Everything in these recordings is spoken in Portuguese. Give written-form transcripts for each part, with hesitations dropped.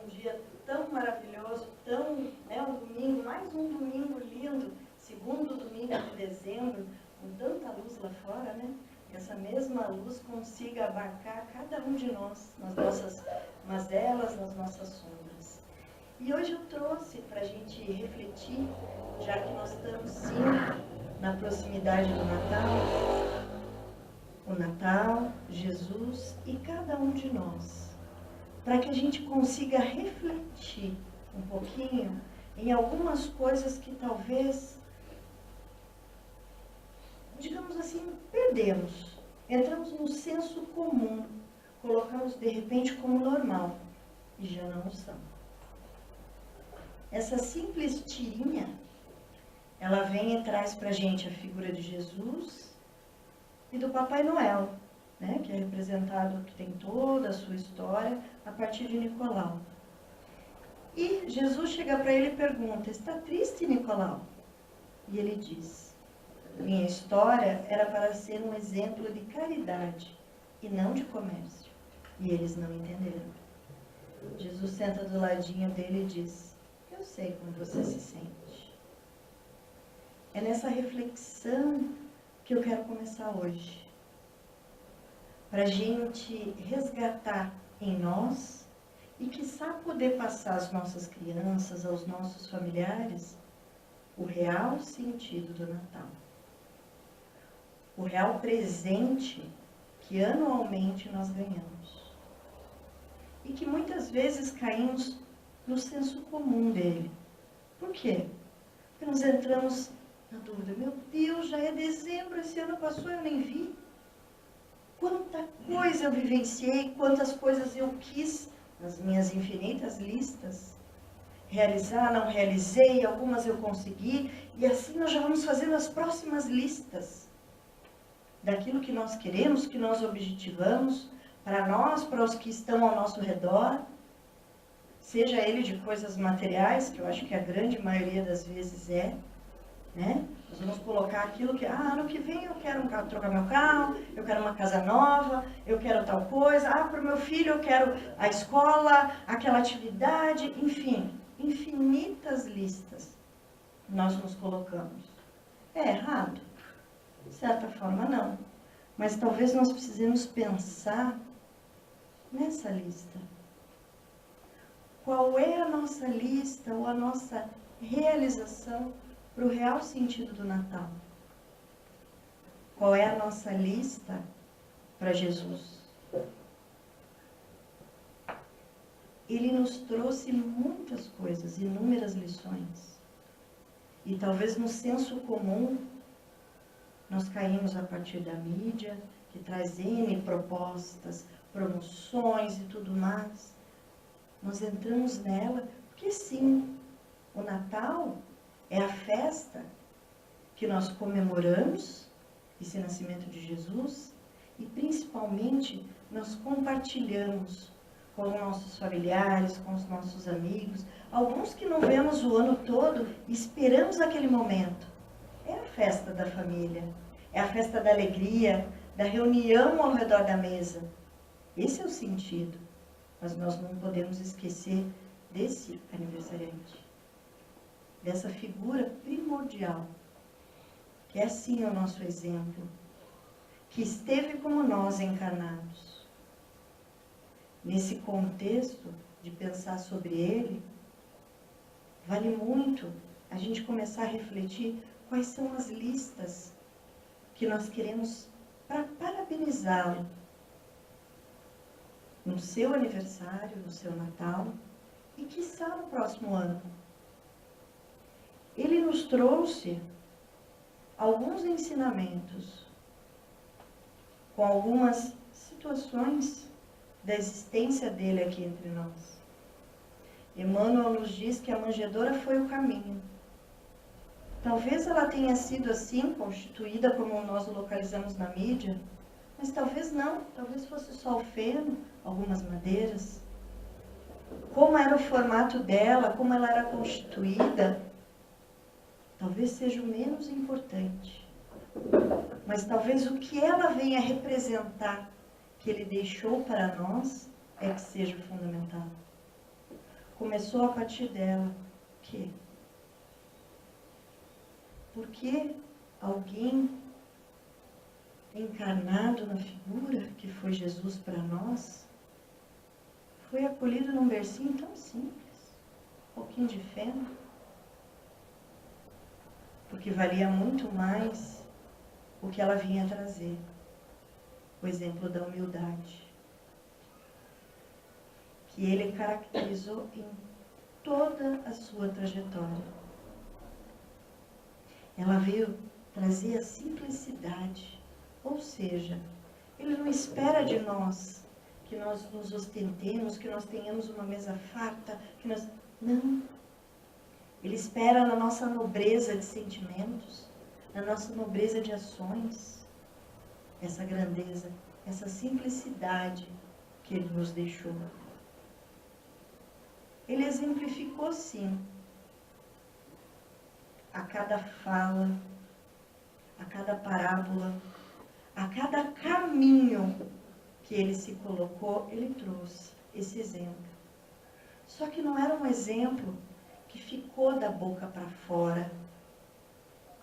um dia tão maravilhoso, um domingo, mais um domingo lindo, segundo domingo de dezembro, com tanta luz lá fora, né? Que essa mesma luz consiga abarcar cada um de nós, nas nossas mazelas, nas nossas sombras. E hoje eu trouxe para a gente refletir, já que nós estamos sim na proximidade do Natal, o Natal, Jesus e cada um de nós, para que a gente consiga refletir um pouquinho em algumas coisas que talvez, digamos assim, perdemos. Entramos no senso comum, colocamos de repente como normal e já não são. Essa simples tirinha, ela vem e traz para a gente a figura de Jesus e do Papai Noel, né, que é representado, que tem toda a sua história a partir de Nicolau. E Jesus chega para ele e pergunta: está triste, Nicolau? E ele diz: minha história era para ser um exemplo de caridade e não de comércio. E eles não entenderam. Jesus senta do ladinho dele e diz: eu sei como você se sente. É nessa reflexão que eu quero começar hoje. Para a gente resgatar em nós e, quiçá, poder passar às nossas crianças, aos nossos familiares, o real sentido do Natal. O real presente que anualmente nós ganhamos. E que muitas vezes caímos no senso comum dele. Por quê? Porque nós entramos na dúvida: meu Deus, já é dezembro, esse ano passou, eu nem vi. Quanta coisa eu vivenciei, quantas coisas eu quis, nas minhas infinitas listas, realizar, não realizei, algumas eu consegui, e assim nós já vamos fazendo as próximas listas daquilo que nós queremos, que nós objetivamos, para nós, para os que estão ao nosso redor, seja ele de coisas materiais, que eu acho que a grande maioria das vezes é, né? Nós vamos colocar aquilo que, ano que vem eu quero trocar meu carro, eu quero uma casa nova, eu quero tal coisa, para o meu filho eu quero a escola, aquela atividade, enfim, infinitas listas nós nos colocamos. É errado? De certa forma, não. Mas talvez nós precisemos pensar nessa lista. Qual é a nossa lista ou a nossa realização para o real sentido do Natal? Qual é a nossa lista para Jesus? Ele nos trouxe muitas coisas, inúmeras lições. E talvez no senso comum, nós caímos a partir da mídia, que traz N propostas, promoções e tudo mais. Nós entramos nela porque sim, o Natal é a festa que nós comemoramos, esse nascimento de Jesus, e principalmente nós compartilhamos com os nossos familiares, com os nossos amigos, alguns que não vemos o ano todo e esperamos aquele momento. É a festa da família, é a festa da alegria, da reunião ao redor da mesa. Esse é o sentido, mas nós não podemos esquecer desse aniversariante, dessa figura primordial, que é sim o nosso exemplo, que esteve como nós encarnados. Nesse contexto de pensar sobre ele, vale muito a gente começar a refletir quais são as listas que nós queremos para parabenizá-lo no seu aniversário, no seu Natal e quiçá no próximo ano. Ele nos trouxe alguns ensinamentos com algumas situações da existência dele aqui entre nós. Emmanuel nos diz que a manjedoura foi o caminho. Talvez ela tenha sido assim, constituída como nós o localizamos na mídia, mas talvez não, talvez fosse só o feno, algumas madeiras. Como era o formato dela, como ela era constituída, talvez seja o menos importante. Mas talvez o que ela venha representar, que ele deixou para nós, é que seja fundamental. começou a partir dela. O quê? Por que alguém encarnado na figura que foi Jesus para nós foi acolhido num bercinho tão simples, um pouquinho de feno? Porque valia muito mais o que ela vinha trazer, o exemplo da humildade, que ele caracterizou em toda a sua trajetória. Ela veio trazer a simplicidade, ou seja, ele não espera de nós que nós nos ostentemos, que nós tenhamos uma mesa farta, que nós... Não. Ele espera na nossa nobreza de sentimentos, na nossa nobreza de ações, essa grandeza, essa simplicidade que ele nos deixou. Ele exemplificou, sim, a cada fala, a cada parábola, a cada caminho que ele se colocou, ele trouxe esse exemplo. Só que não era um exemplo que ficou da boca para fora.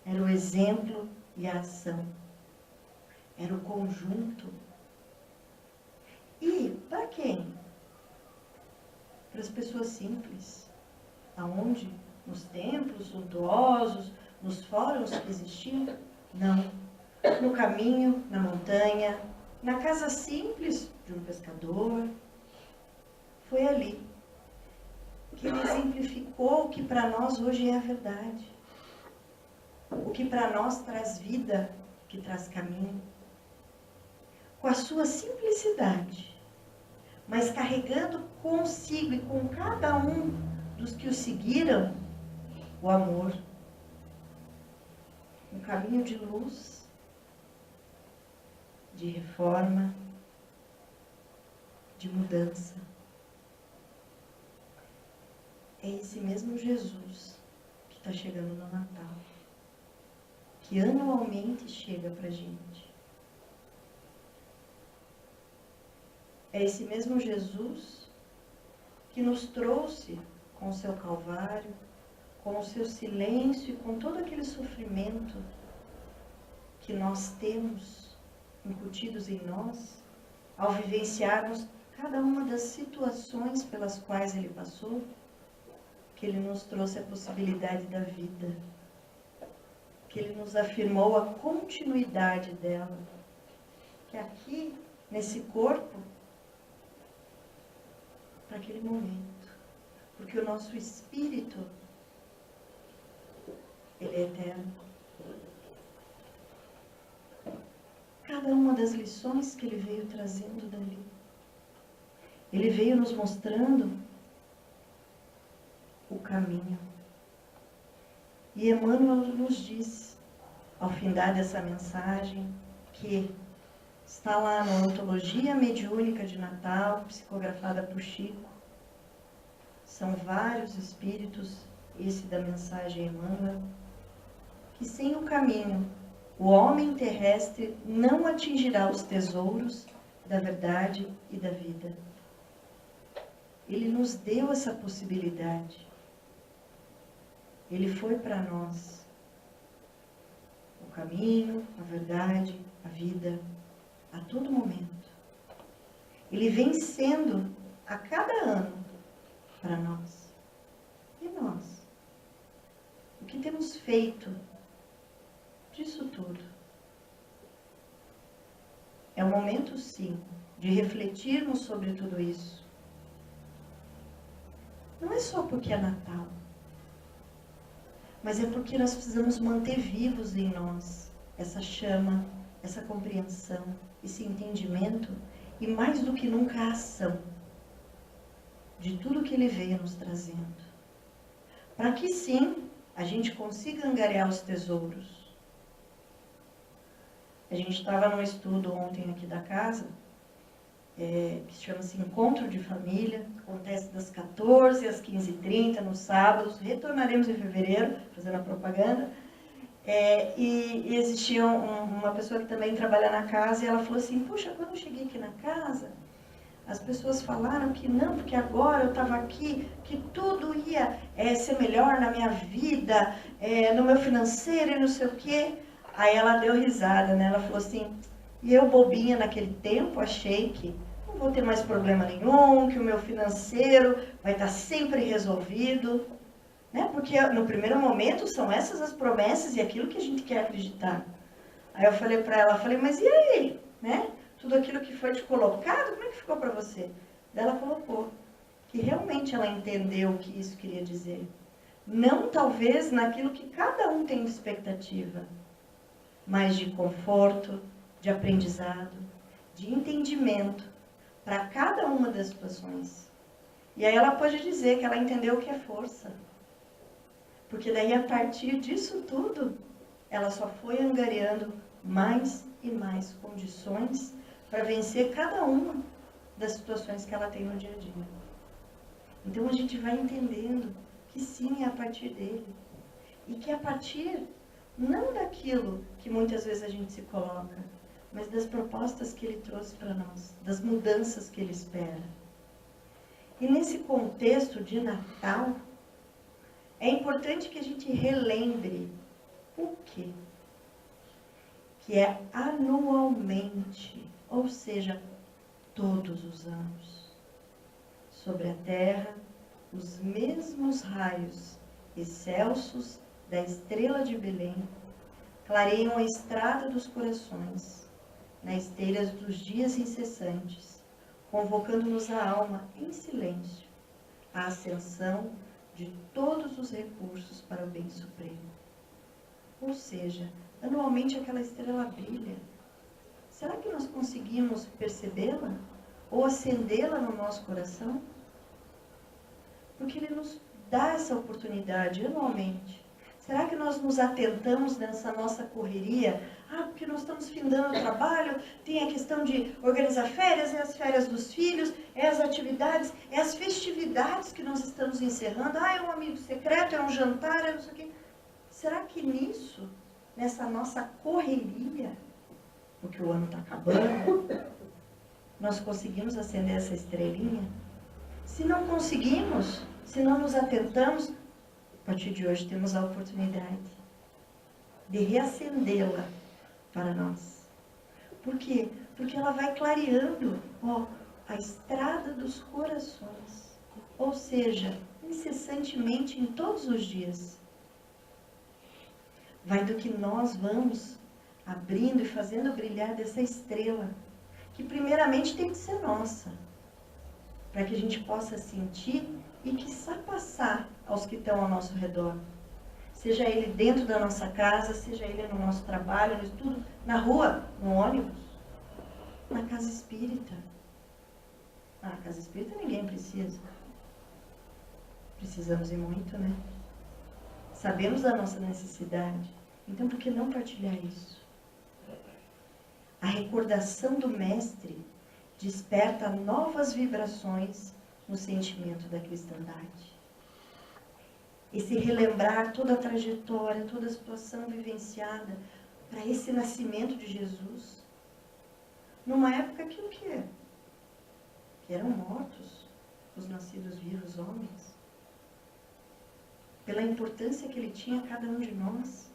Era o exemplo e a ação. Era o conjunto. E para quem? Para as pessoas simples. Aonde? Nos templos suntuosos, nos fóruns que existiam? Não. No caminho, na montanha, na casa simples de um pescador. Foi ali que ele exemplificou o que para nós hoje é a verdade. O que para nós traz vida, que traz caminho. Com a sua simplicidade, mas carregando consigo e com cada um dos que o seguiram, o amor. Um caminho de luz, de reforma, de mudança. É esse mesmo Jesus que está chegando no Natal, que anualmente chega para a gente. É esse mesmo Jesus que nos trouxe com o seu Calvário, com o seu silêncio e com todo aquele sofrimento que nós temos incutidos em nós, ao vivenciarmos cada uma das situações pelas quais ele passou, que ele nos trouxe a possibilidade da vida, que ele nos afirmou a continuidade dela, que aqui, nesse corpo, para aquele momento, porque o nosso espírito, ele é eterno. Cada uma das lições que ele veio trazendo dali, ele veio nos mostrando o caminho. E Emmanuel nos diz, ao findar dessa mensagem, que está lá na Antologia Mediúnica de Natal, psicografada por Chico. São vários espíritos, esse da mensagem Emmanuel, que sem o caminho, o homem terrestre não atingirá os tesouros da verdade e da vida. Ele nos deu essa possibilidade. Ele foi para nós o caminho, a verdade, a vida, a todo momento. Ele vem sendo a cada ano para nós. E nós? O que temos feito disso tudo? É o momento, sim, de refletirmos sobre tudo isso. Não é só porque é Natal, mas é porque nós precisamos manter vivos em nós essa chama, essa compreensão, esse entendimento e mais do que nunca a ação de tudo que ele veio nos trazendo. Para que sim, a gente consiga angariar os tesouros. A gente estava num estudo ontem aqui da casa, que chama-se Encontro de Família, acontece das 14 às 15h30, nos sábados, retornaremos em fevereiro, fazendo a propaganda, e existia uma pessoa que também trabalha na casa, e ela falou assim, puxa, quando eu cheguei aqui na casa, As pessoas falaram que não, porque agora eu estava aqui, que tudo ia ser melhor na minha vida, no meu financeiro e não sei o quê. Aí ela deu risada, né? Ela falou assim, e eu bobinha naquele tempo achei que não vou ter mais problema nenhum, que o meu financeiro vai estar sempre resolvido. Né? Porque no primeiro momento são essas as promessas e aquilo que a gente quer acreditar. Aí eu falei para ela, mas e aí? Né? Tudo aquilo que foi te colocado, como é que ficou para você? Daí ela colocou que realmente ela entendeu o que isso queria dizer. Não talvez naquilo que cada um tem de expectativa, mas de conforto, de aprendizado, de entendimento para cada uma das situações. E aí ela pode dizer que ela entendeu o que é força. Porque daí, a partir disso tudo, ela só foi angariando mais e mais condições para vencer cada uma das situações que ela tem no dia a dia. Então, a gente vai entendendo que sim, é a partir dele. E que a partir, não daquilo que muitas vezes a gente se coloca, mas das propostas que ele trouxe para nós, das mudanças que ele espera. E nesse contexto de Natal, é importante que a gente relembre o quê? Que é anualmente, ou seja, todos os anos, sobre a terra, os mesmos raios excelsos da estrela de Belém clareiam a estrada dos corações, na esteira dos dias incessantes, convocando-nos a alma em silêncio, à ascensão de todos os recursos para o bem supremo. Ou seja, anualmente aquela estrela brilha. Será que nós conseguimos percebê-la? Ou acendê-la no nosso coração? Porque ele nos dá essa oportunidade anualmente. Será que nós nos atentamos nessa nossa correria? Porque nós estamos findando o trabalho, tem a questão de organizar férias, é as férias dos filhos, é as atividades, é as festividades que nós estamos encerrando. É um amigo secreto, é um jantar, é não sei o quê. Será que nisso, nessa nossa correria, porque o ano está acabando, nós conseguimos acender essa estrelinha? Se não conseguimos, se não nos atentamos, a partir de hoje temos a oportunidade de reacendê-la para nós. Por quê? Porque ela vai clareando a estrada dos corações. Ou seja, incessantemente em todos os dias. Vai do que nós vamos abrindo e fazendo brilhar dessa estrela, que primeiramente tem que ser nossa, para que a gente possa sentir e quiçá passar aos que estão ao nosso redor. Seja ele dentro da nossa casa, seja ele no nosso trabalho, no estudo, na rua, no ônibus, na casa espírita. Na casa espírita ninguém precisa. Precisamos ir muito, né? Sabemos da nossa necessidade. Então, por que não partilhar isso? A recordação do Mestre desperta novas vibrações no sentimento da cristandade. Esse relembrar toda a trajetória, toda a situação vivenciada para esse nascimento de Jesus, numa época que o quê? Que eram mortos os nascidos vivos homens. Pela importância que ele tinha a cada um de nós.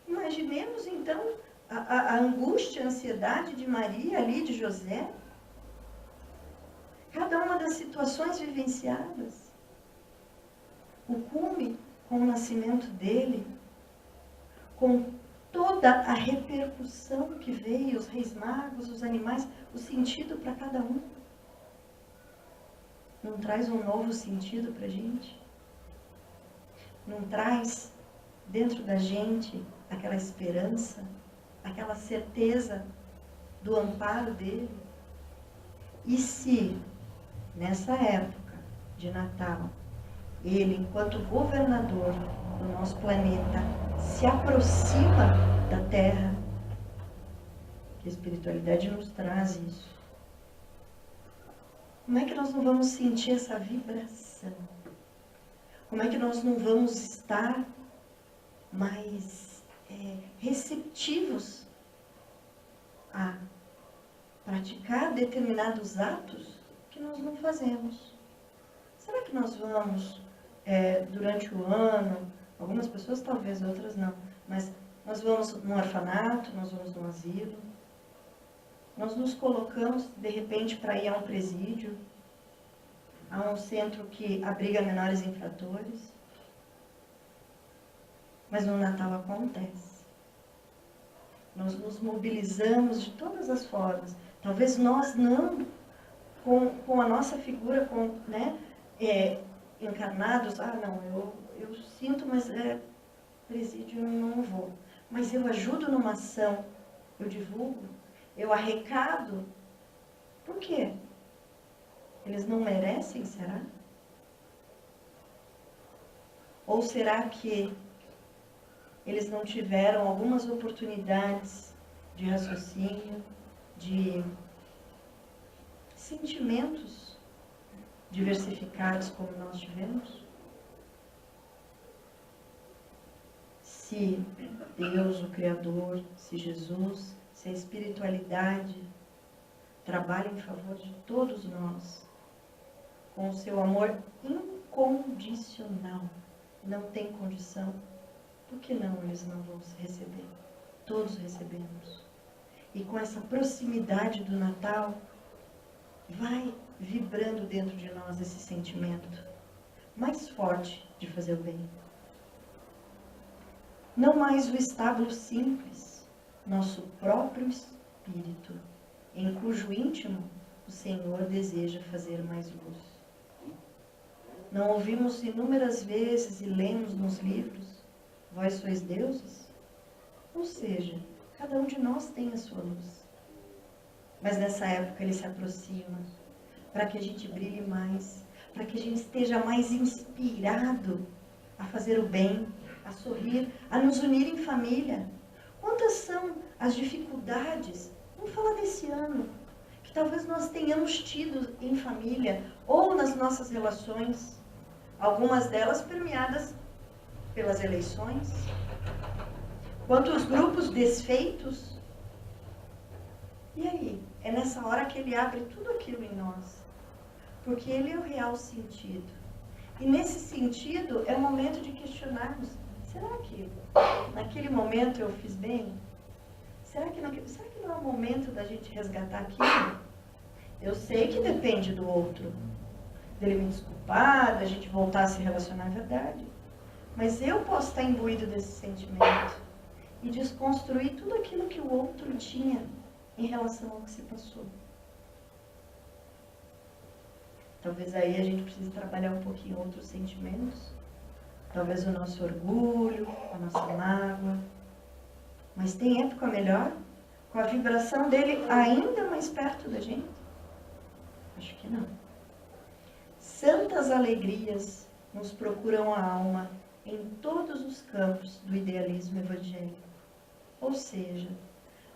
Imaginemos então a angústia, a ansiedade de Maria ali, de José. Cada uma das situações vivenciadas. O cume com o nascimento dele, com toda a repercussão que veio, os reis magos, os animais, o sentido para cada um. Não traz um novo sentido para a gente? Não traz dentro da gente aquela esperança, aquela certeza do amparo dele? E se, nessa época de Natal, ele, enquanto governador do nosso planeta, se aproxima da Terra, que a espiritualidade nos traz isso, como é que nós não vamos sentir essa vibração? Como é que nós não vamos estar mais receptivos a praticar determinados atos que nós não fazemos. Será que nós vamos, durante o ano, algumas pessoas talvez, outras não, mas nós vamos no orfanato, nós vamos no asilo, nós nos colocamos, de repente, para ir a um presídio, a um centro que abriga menores infratores. Mas no Natal acontece. Nós nos mobilizamos de todas as formas. Talvez nós não, com a nossa figura, encarnados, não, eu sinto, mas presídio eu não vou. Mas eu ajudo numa ação, eu divulgo, eu arrecado. Por quê? Eles não merecem, será? Ou será que eles não tiveram algumas oportunidades de raciocínio, de sentimentos diversificados como nós tivemos? Se Deus, o Criador, se Jesus, se a espiritualidade trabalha em favor de todos nós, com o seu amor incondicional, não tem condição, por que não eles não vão se receber? Todos recebemos. E com essa proximidade do Natal, vai vibrando dentro de nós esse sentimento mais forte de fazer o bem. Não mais o estábulo simples, nosso próprio espírito, em cujo íntimo o Senhor deseja fazer mais luz. Não ouvimos inúmeras vezes e lemos nos livros: vós sois deuses? Ou seja, cada um de nós tem a sua luz. Mas nessa época ele se aproxima para que a gente brilhe mais, para que a gente esteja mais inspirado a fazer o bem, a sorrir, a nos unir em família. Quantas são as dificuldades, vamos falar desse ano, que talvez nós tenhamos tido em família ou nas nossas relações, algumas delas permeadas pelas eleições. Quantos grupos desfeitos? E aí? É nessa hora que ele abre tudo aquilo em nós. Porque ele é o real sentido. E nesse sentido é o momento de questionarmos: será que naquele momento eu fiz bem? Será que não é o momento da gente resgatar aquilo? Eu sei que depende do outro, dele me desculpar, da gente voltar a se relacionar, é verdade. Mas eu posso estar imbuído desse sentimento e desconstruir tudo aquilo que o outro tinha em relação ao que se passou. Talvez aí a gente precise trabalhar um pouquinho outros sentimentos. Talvez o nosso orgulho, a nossa mágoa. Mas tem época melhor? Com a vibração dele ainda mais perto da gente? Acho que não. Santas alegrias nos procuram a alma em todos os campos do idealismo evangélico. Ou seja,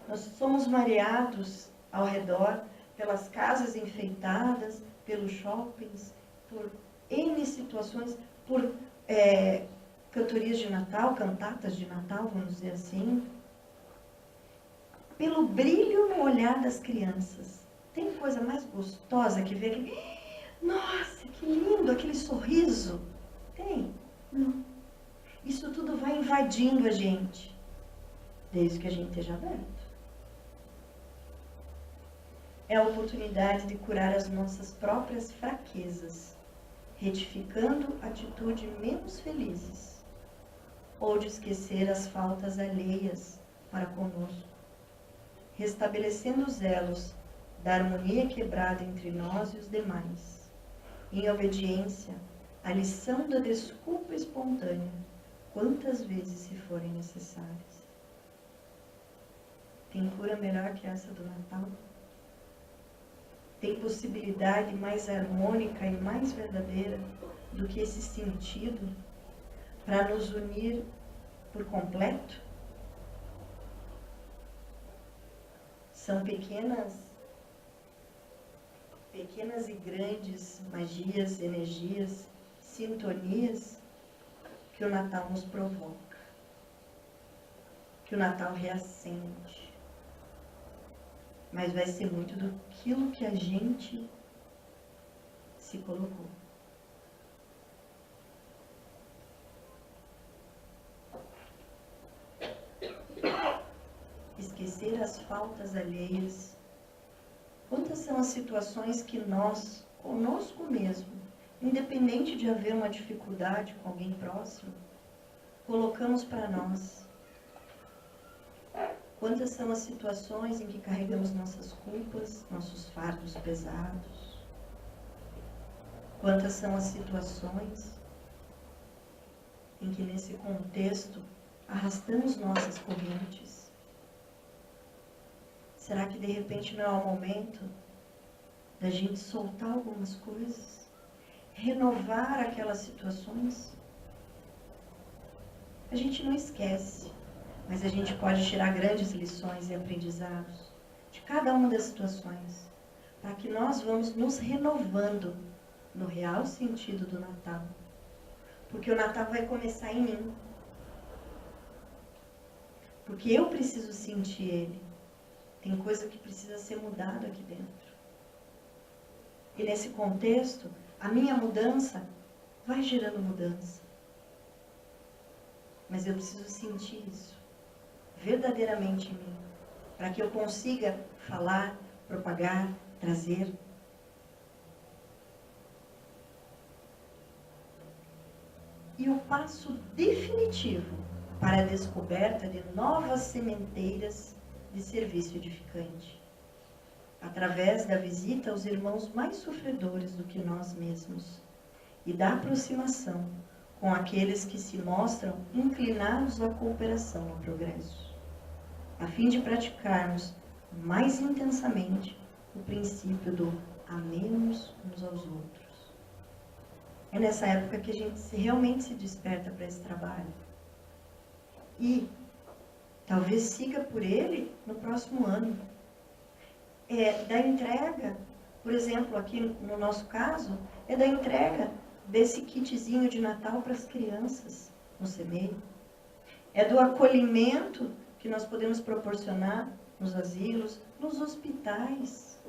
nós somos mareados ao redor pelas casas enfeitadas, pelos shoppings, por N situações, por cantorias de Natal, cantatas de Natal, vamos dizer assim, pelo brilho no olhar das crianças. Tem coisa mais gostosa que ver aquele... Nossa, que lindo, aquele sorriso. Tem? Não. Isso tudo vai invadindo a gente, desde que a gente esteja aberto. É a oportunidade de curar as nossas próprias fraquezas, retificando atitudes menos felizes, ou de esquecer as faltas alheias para conosco, restabelecendo os elos da harmonia quebrada entre nós e os demais, em obediência à lição da desculpa espontânea, quantas vezes se forem necessárias. Tem cura melhor que essa do Natal? Tem possibilidade mais harmônica e mais verdadeira do que esse sentido para nos unir por completo? São pequenas e grandes magias, energias, sintonias que o Natal nos provoca, que o Natal reacende. Mas vai ser muito daquilo que a gente se colocou. Esquecer as faltas alheias. Quantas são as situações que nós, conosco mesmo, independente de haver uma dificuldade com alguém próximo, colocamos para nós? Quantas são as situações em que carregamos nossas culpas, nossos fardos pesados? Quantas são as situações em que nesse contexto arrastamos nossas correntes? Será que de repente não é o momento da gente soltar algumas coisas? Renovar aquelas situações? A gente não esquece, mas a gente pode tirar grandes lições e aprendizados de cada uma das situações, para que nós vamos nos renovando no real sentido do Natal. Porque o Natal vai começar em mim. Porque eu preciso sentir ele. Tem coisa que precisa ser mudada aqui dentro. E nesse contexto, a minha mudança vai gerando mudança. Mas eu preciso sentir isso verdadeiramente em mim, para que eu consiga falar, propagar, trazer. E o passo definitivo para a descoberta de novas sementeiras de serviço edificante, através da visita aos irmãos mais sofredores do que nós mesmos e da aproximação com aqueles que se mostram inclinados à cooperação no progresso, a fim de praticarmos mais intensamente o princípio do amemos uns aos outros. É nessa época que a gente realmente se desperta para esse trabalho. E talvez siga por ele no próximo ano. Da entrega, por exemplo, aqui no nosso caso, é da entrega desse kitzinho de Natal para as crianças no CEMEI. É do acolhimento que nós podemos proporcionar nos asilos, nos hospitais.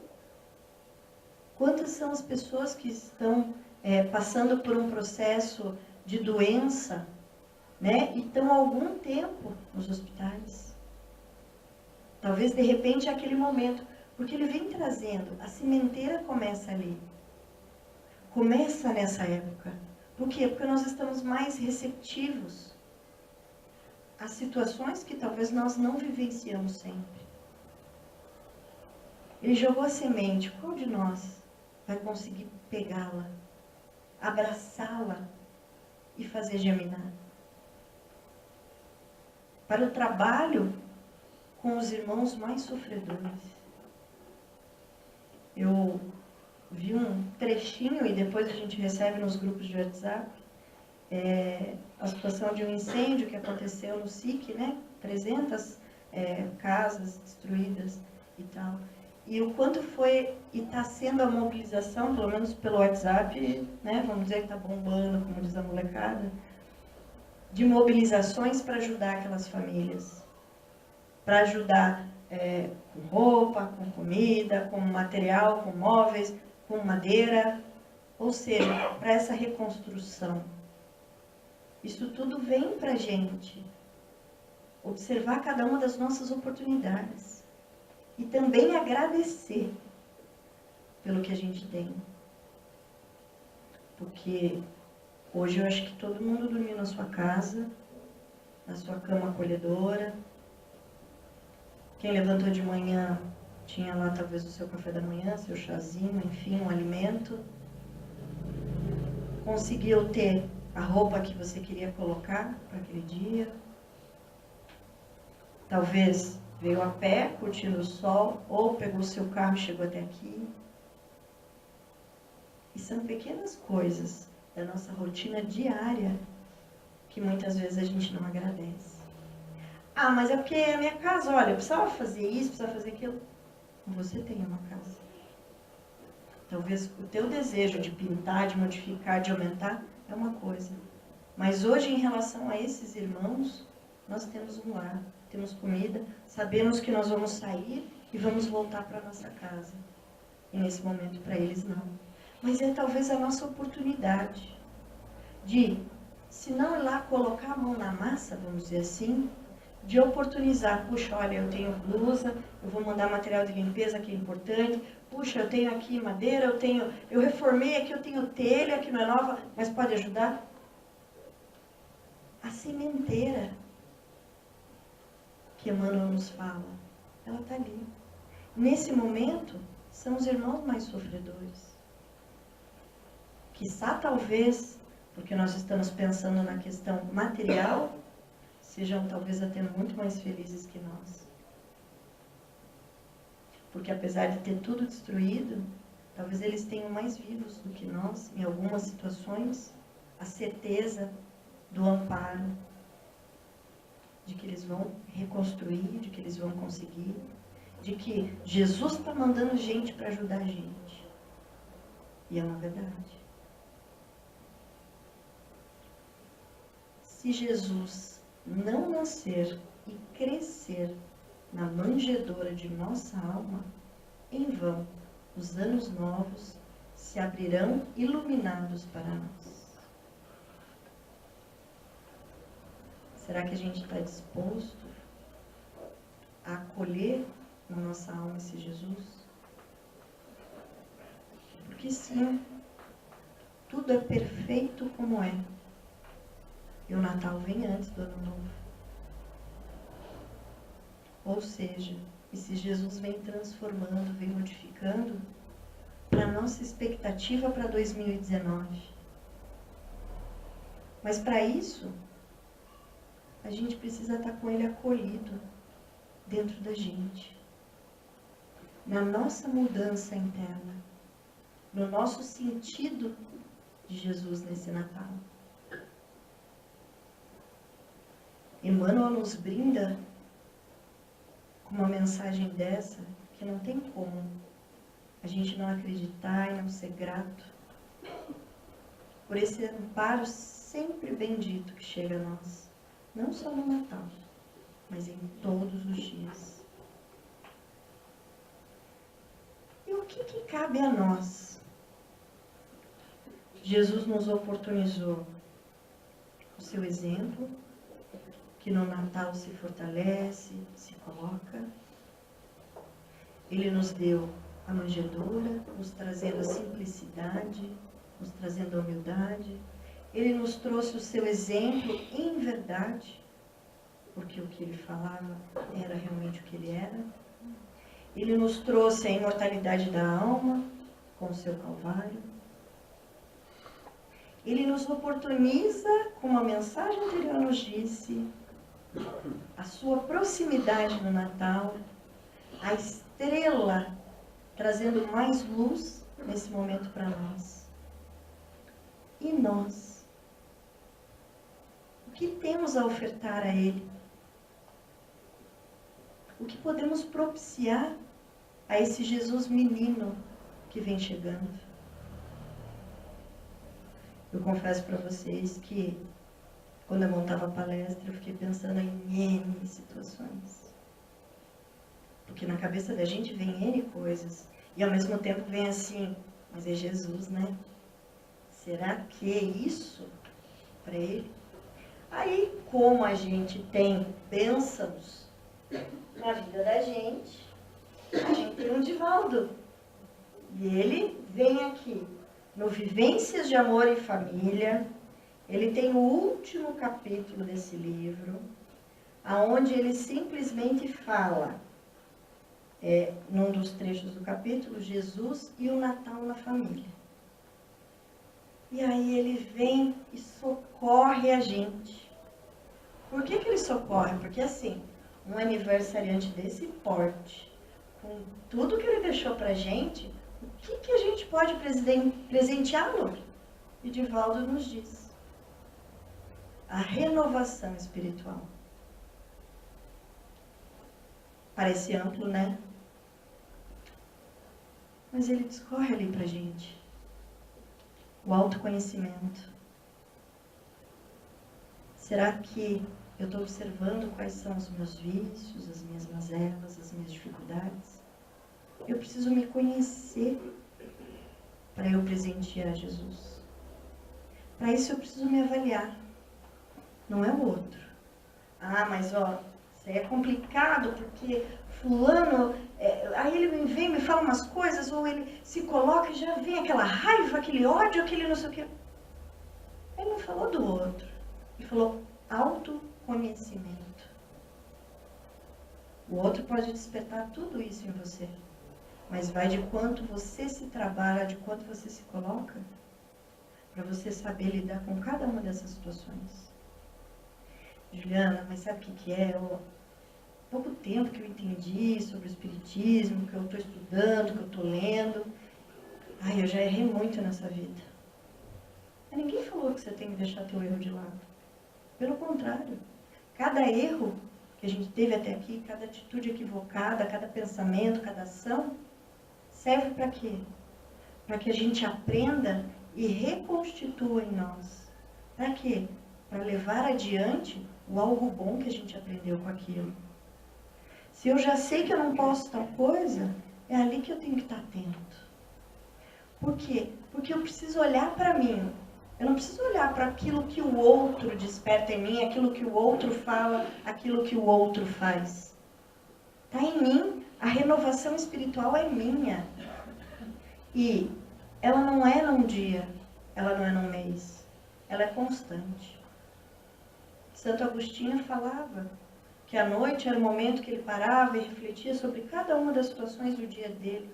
Quantas são as pessoas que estão passando por um processo de doença, né, e estão há algum tempo nos hospitais? Talvez de repente é aquele momento, porque ele vem trazendo, a sementeira começa ali. Começa nessa época. Por quê? Porque nós estamos mais receptivos às situações que talvez nós não vivenciamos sempre. Ele jogou a semente, qual de nós vai conseguir pegá-la, abraçá-la e fazer germinar? Para o trabalho com os irmãos mais sofredores. Eu vi um trechinho, e depois a gente recebe nos grupos de WhatsApp, a situação de um incêndio que aconteceu no SIC, né? 300 casas destruídas e tal. E o quanto foi, e está sendo a mobilização, pelo menos pelo WhatsApp, né? Vamos dizer que está bombando, como diz a molecada, de mobilizações para ajudar aquelas famílias. Para ajudar com roupa, com comida, com material, com móveis, com madeira, ou seja, para essa reconstrução. Isso tudo vem para a gente observar cada uma das nossas oportunidades e também agradecer pelo que a gente tem. Porque hoje eu acho que todo mundo dormiu na sua casa, na sua cama acolhedora. Quem levantou de manhã tinha lá talvez o seu café da manhã, seu chazinho, enfim, um alimento. Conseguiu ter a roupa que você queria colocar para aquele dia. Talvez veio a pé, curtindo o sol, ou pegou o seu carro e chegou até aqui. E são pequenas coisas da nossa rotina diária que muitas vezes a gente não agradece. Ah, mas é porque é a minha casa, olha, eu precisava fazer isso, precisava fazer aquilo. Você tem uma casa. Talvez o teu desejo de pintar, de modificar, de aumentar, é uma coisa. Mas hoje, em relação a esses irmãos, nós temos um lar, temos comida, sabemos que nós vamos sair e vamos voltar para a nossa casa. E nesse momento, para eles, não. Mas é talvez a nossa oportunidade de, se não ir lá colocar a mão na massa, vamos dizer assim, de oportunizar. Puxa, olha, eu tenho blusa, eu vou mandar material de limpeza que é importante. Puxa, eu tenho aqui madeira, eu reformei aqui, eu tenho telha que não é nova, mas pode ajudar? A sementeira que Emmanuel nos fala, ela está ali. Nesse momento, são os irmãos mais sofredores. Quiçá, talvez, porque nós estamos pensando na questão material, sejam talvez até muito mais felizes que nós. Porque apesar de ter tudo destruído, talvez eles tenham mais vivos do que nós, em algumas situações, a certeza do amparo, de que eles vão reconstruir, de que eles vão conseguir, de que Jesus está mandando gente para ajudar a gente. E é uma verdade. Se Jesus não nascer e crescer na manjedoura de nossa alma, em vão os anos novos se abrirão iluminados para nós. Será que a gente está disposto a acolher na nossa alma esse Jesus? Porque sim, tudo é perfeito como é. E o Natal vem antes do Ano Novo. Ou seja, esse Jesus vem transformando, vem modificando para a nossa expectativa para 2019. Mas para isso, a gente precisa estar com ele acolhido dentro da gente. Na nossa mudança interna. No nosso sentido de Jesus nesse Natal. Emmanuel nos brinda com uma mensagem dessa que não tem como a gente não acreditar e não ser grato por esse amparo sempre bendito que chega a nós, não só no Natal, mas em todos os dias. E o que cabe a nós? Jesus nos oportunizou o seu exemplo, que no Natal se fortalece, se coloca. Ele nos deu a manjedoura, nos trazendo a simplicidade, nos trazendo a humildade. Ele nos trouxe o seu exemplo em verdade, porque o que ele falava era realmente o que ele era. Ele nos trouxe a imortalidade da alma com o seu Calvário. Ele nos oportuniza, como a mensagem anterior nos disse, a sua proximidade no Natal, a estrela trazendo mais luz nesse momento para nós. E nós? O que temos a ofertar a Ele? O que podemos propiciar a esse Jesus menino que vem chegando? Eu confesso para vocês que quando eu montava a palestra, eu fiquei pensando em N situações. Porque na cabeça da gente vem N coisas. E ao mesmo tempo vem assim, mas é Jesus, né? Será que é isso para Ele? Aí, como a gente tem bênçãos na vida da gente, a gente tem um Divaldo. E ele vem aqui no Vivências de Amor e Família. Ele tem o último capítulo desse livro, aonde ele simplesmente fala, num dos trechos do capítulo, Jesus e o Natal na família. E aí ele vem e socorre a gente. Por que ele socorre? Porque assim, um aniversariante desse porte, com tudo que ele deixou pra gente, o que a gente pode presenteá-lo? E Divaldo nos diz. A renovação espiritual. Parece amplo, né? Mas ele discorre ali pra gente. O autoconhecimento. Será que eu estou observando quais são os meus vícios, as minhas mazelas, as minhas dificuldades? Eu preciso me conhecer. para eu presentear Jesus. Para isso eu preciso me avaliar, não é o outro. Ah, mas ó, isso aí é complicado porque fulano, aí ele vem, me fala umas coisas, ou ele se coloca e já vem aquela raiva, aquele ódio, aquele não sei o quê. Ele não falou do outro, ele falou autoconhecimento. O outro pode despertar tudo isso em você, mas vai de quanto você se trabalha, de quanto você se coloca, para você saber lidar com cada uma dessas situações. Juliana, mas sabe o que é? Pouco tempo que eu entendi sobre o Espiritismo, que eu estou estudando, que eu estou lendo. Ai, eu já errei muito nessa vida. Mas ninguém falou que você tem que deixar teu erro de lado. Pelo contrário, cada erro que a gente teve até aqui, cada atitude equivocada, cada pensamento, cada ação, serve para quê? Para que a gente aprenda e reconstitua em nós. Para quê? Para levar adiante o algo bom que a gente aprendeu com aquilo. Se eu já sei que eu não posso tal coisa, é ali que eu tenho que estar atento. Por quê? Porque eu preciso olhar para mim. Eu não preciso olhar para aquilo que o outro desperta em mim, aquilo que o outro fala, aquilo que o outro faz. Está em mim. A renovação espiritual é minha. E ela não é num dia, ela não é num mês. Ela é constante. Santo Agostinho falava que a noite era o momento que ele parava e refletia sobre cada uma das situações do dia dele.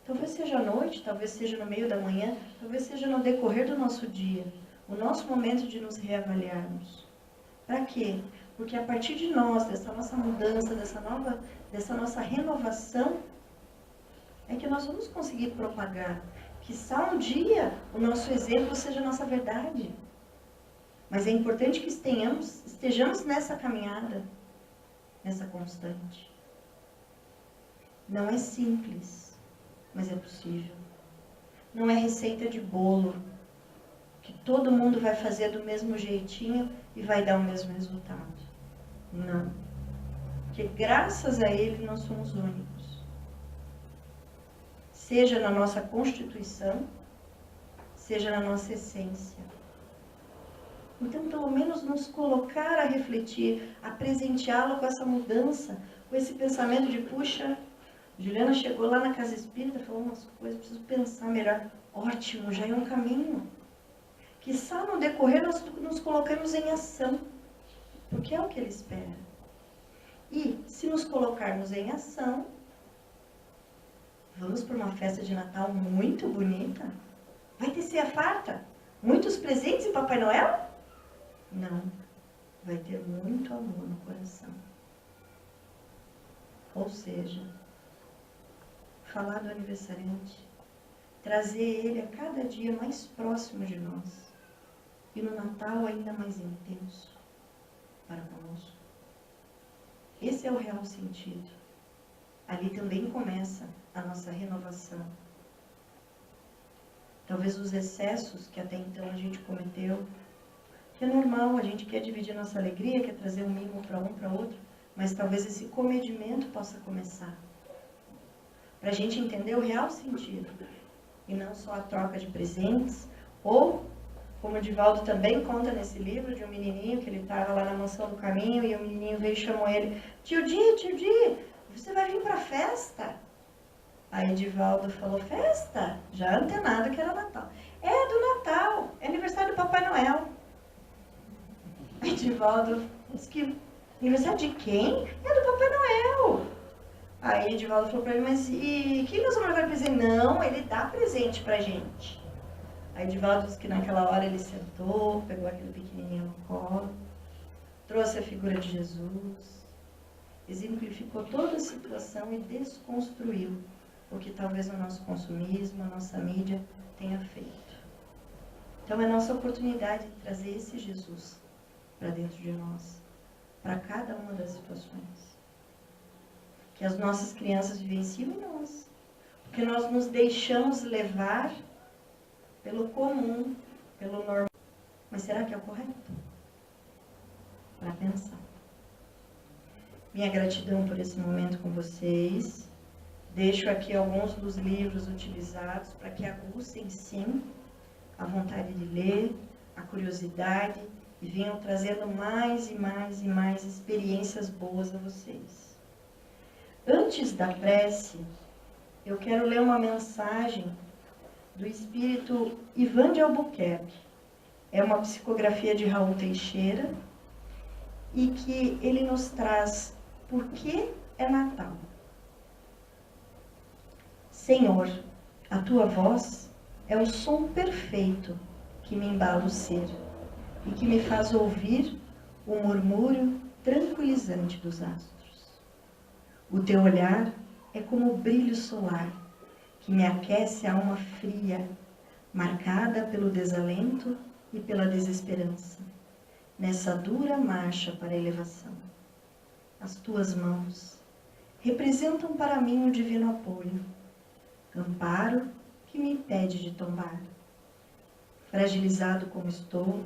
Talvez seja à noite, talvez seja no meio da manhã, talvez seja no decorrer do nosso dia, o nosso momento de nos reavaliarmos. Para quê? Porque a partir de nós, dessa nossa mudança, dessa nossa renovação, é que nós vamos conseguir propagar. Quiçá um dia o nosso exemplo seja a nossa verdade. Mas é importante que estejamos nessa caminhada, nessa constante. Não é simples, mas é possível. Não é receita de bolo, que todo mundo vai fazer do mesmo jeitinho e vai dar o mesmo resultado. Não. Porque graças a ele nós somos únicos. Seja na nossa constituição, seja na nossa essência. Então, pelo menos nos colocar a refletir, a presenteá-lo com essa mudança, com esse pensamento de, puxa, Juliana chegou lá na casa espírita, falou umas coisas, preciso pensar melhor. Ótimo, já é um caminho. Quiçá no decorrer nós nos colocamos em ação, porque é o que ele espera. E, se nos colocarmos em ação, vamos para uma festa de Natal muito bonita? Vai ter ceia farta? Muitos presentes em Papai Noel? Não, vai ter muito amor no coração. Ou seja, falar do aniversariante, trazer ele a cada dia mais próximo de nós. E no Natal ainda mais intenso para conosco. Esse é o real sentido. Ali também começa a nossa renovação. Talvez os excessos que até então a gente cometeu, que é normal, a gente quer dividir a nossa alegria, quer trazer um mimo para um, para outro, mas talvez esse comedimento possa começar. Para a gente entender o real sentido. E não só a troca de presentes, ou, como o Divaldo também conta nesse livro, de um menininho que ele estava lá na Mansão do Caminho, e o menininho veio e chamou ele, tio Di, você vai vir para a festa? Aí Divaldo falou, festa? Já antenado que era Natal. É do Natal, é aniversário do Papai Noel. Aí Divaldo disse que, aniversário de quem? É do Papai Noel. Aí Divaldo falou para ele, mas e quem nós vamos levar presente? Não, ele dá presente pra gente. Aí Divaldo disse que naquela hora ele sentou, pegou aquele pequenininho no colo, trouxe a figura de Jesus, exemplificou toda a situação e desconstruiu o que talvez o nosso consumismo, a nossa mídia tenha feito. Então é nossa oportunidade de trazer esse Jesus para dentro de nós, para cada uma das situações. Que as nossas crianças vivenciam em nós. Porque nós nos deixamos levar pelo comum, pelo normal. Mas será que é o correto? Para pensar. Minha gratidão por esse momento com vocês. Deixo aqui alguns dos livros utilizados para que aguçem, sim, a vontade de ler, a curiosidade e venham trazendo mais e mais e mais experiências boas a vocês. Antes da prece, eu quero ler uma mensagem do espírito Ivan de Albuquerque. É uma psicografia de Raul Teixeira e que ele nos traz por que é Natal. Senhor, a tua voz é o som perfeito que me embala o ser e que me faz ouvir o murmúrio tranquilizante dos astros. O teu olhar é como o brilho solar que me aquece a alma fria, marcada pelo desalento e pela desesperança, nessa dura marcha para a elevação. As tuas mãos representam para mim o divino apoio, amparo que me impede de tombar. Fragilizado como estou,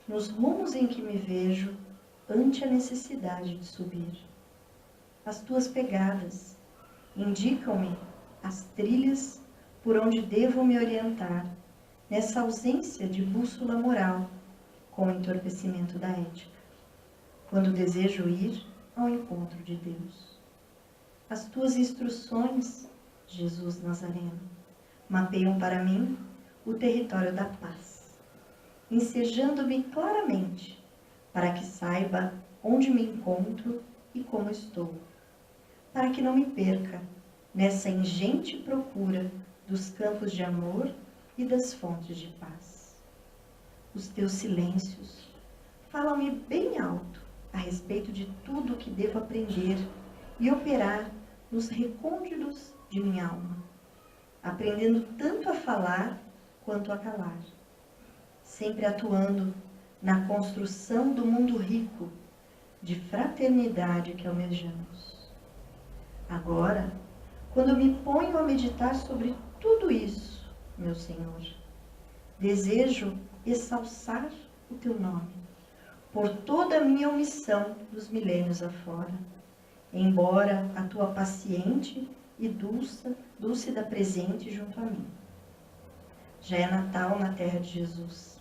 nos rumos em que me vejo, ante a necessidade de subir. As tuas pegadas indicam-me as trilhas por onde devo me orientar, nessa ausência de bússola moral, com o entorpecimento da ética, quando desejo ir ao encontro de Deus. As tuas instruções, Jesus Nazareno, mapeiam para mim o território da paz, ensejando-me claramente para que saiba onde me encontro e como estou, para que não me perca nessa ingente procura dos campos de amor e das fontes de paz. Os teus silêncios falam-me bem alto a respeito de tudo o que devo aprender e operar nos recônditos de minha alma, aprendendo tanto a falar quanto a calar, sempre atuando na construção do mundo rico de fraternidade que almejamos. Agora, quando me ponho a meditar sobre tudo isso, meu Senhor, desejo exalçar o teu nome por toda a minha omissão dos milênios afora, embora a tua paciente e dúlcida presente junto a mim. Já é Natal na terra de Jesus.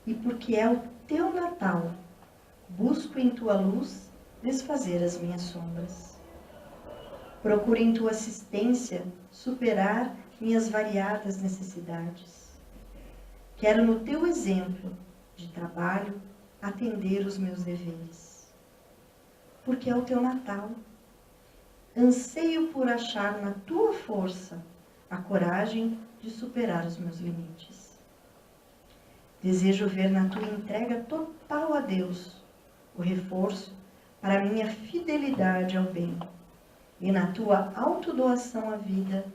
E porque é o teu Natal, busco em tua luz desfazer as minhas sombras. Procuro em tua assistência superar minhas variadas necessidades. Quero no teu exemplo de trabalho atender os meus deveres. Porque é o teu Natal. Anseio por achar na tua força a coragem de superar os meus limites. Desejo ver na tua entrega total a Deus o reforço para minha fidelidade ao bem, e na tua autodoação à vida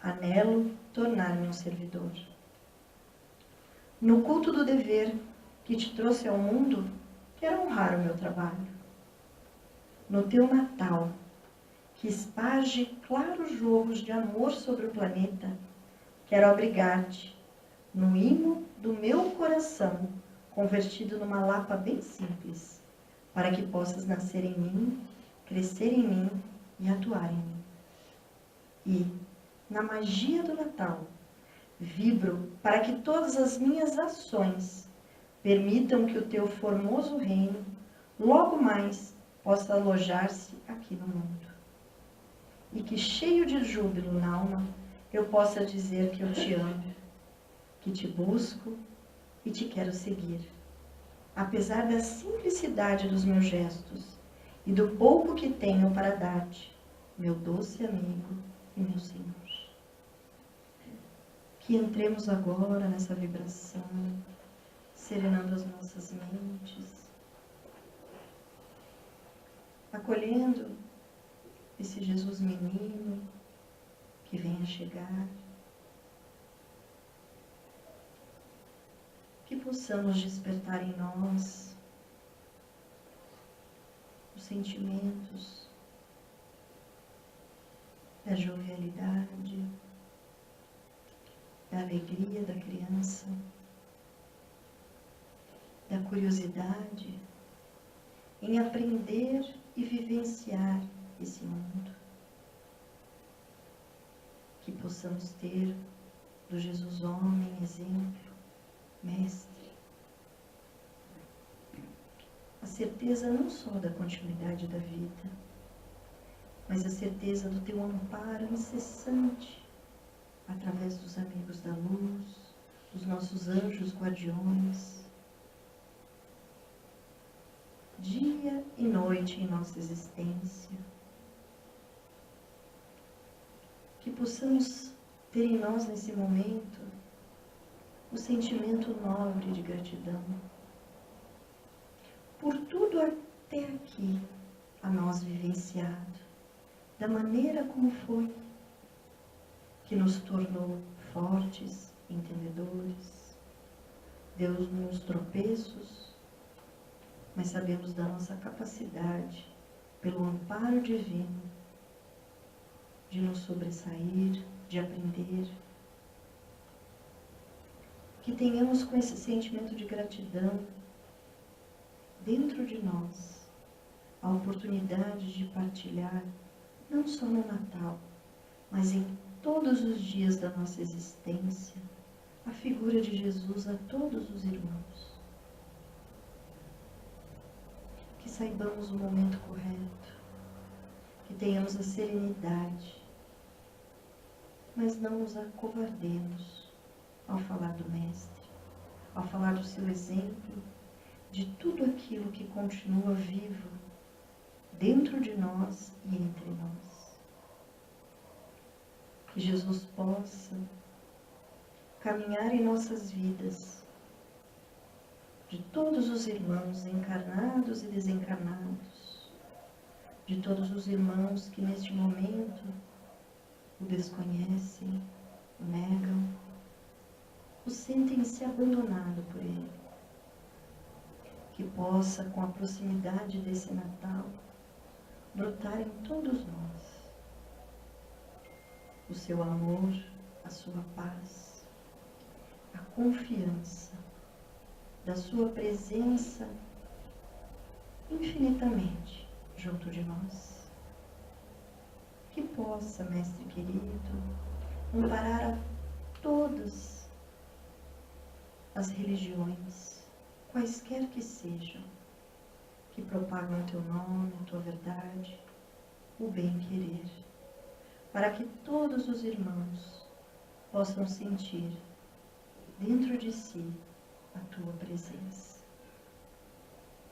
anelo tornar-me um servidor. No culto do dever que te trouxe ao mundo, quero honrar o meu trabalho. No teu Natal, que esparge claros jogos de amor sobre o planeta, quero abrigar-te no imo do meu coração, convertido numa lapa bem simples, para que possas nascer em mim, crescer em mim e atuar em mim. E, na magia do Natal, vibro para que todas as minhas ações permitam que o teu formoso reino logo mais possa alojar-se aqui no mundo. E que, cheio de júbilo na alma, eu possa dizer que eu te amo, que te busco e te quero seguir, apesar da simplicidade dos meus gestos e do pouco que tenho para dar-te, meu doce amigo e meu Senhor. Que entremos agora nessa vibração, serenando as nossas mentes, acolhendo esse Jesus menino que vem a chegar, que possamos despertar em nós os sentimentos da jovialidade, da alegria da criança, da curiosidade em aprender e vivenciar esse mundo. que possamos ter do Jesus homem, exemplo, mestre. A certeza não só da continuidade da vida, mas a certeza do teu amparo incessante através dos amigos da luz, dos nossos anjos guardiões, dia e noite em nossa existência. Que possamos ter em nós nesse momento o sentimento nobre de gratidão por tudo até aqui a nós vivenciado, da maneira como foi, que nos tornou fortes, entendedores, deu-nos tropeços, mas sabemos da nossa capacidade, pelo amparo divino, de nos sobressair, de aprender. Que tenhamos com esse sentimento de gratidão dentro de nós a oportunidade de partilhar, não só no Natal, mas em todos os dias da nossa existência, a figura de Jesus a todos os irmãos. Que saibamos o momento correto, que tenhamos a serenidade, mas não nos acovardemos ao falar do Mestre, ao falar do seu exemplo, de tudo aquilo que continua vivo dentro de nós e entre nós. Que Jesus possa caminhar em nossas vidas, de todos os irmãos encarnados e desencarnados, de todos os irmãos que neste momento o desconhecem, o negam, o sentem-se abandonado por ele. Que possa, com a proximidade desse Natal, brotar em todos nós o seu amor, a sua paz, a confiança da sua presença infinitamente junto de nós. Que possa, Mestre querido, amparar a todas as religiões, quaisquer que sejam, que propagam o teu nome, a tua verdade, o bem-querer, para que todos os irmãos possam sentir dentro de si a tua presença.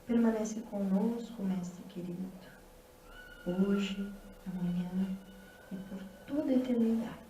Permanece conosco, Mestre querido, hoje, amanhã e por toda a eternidade.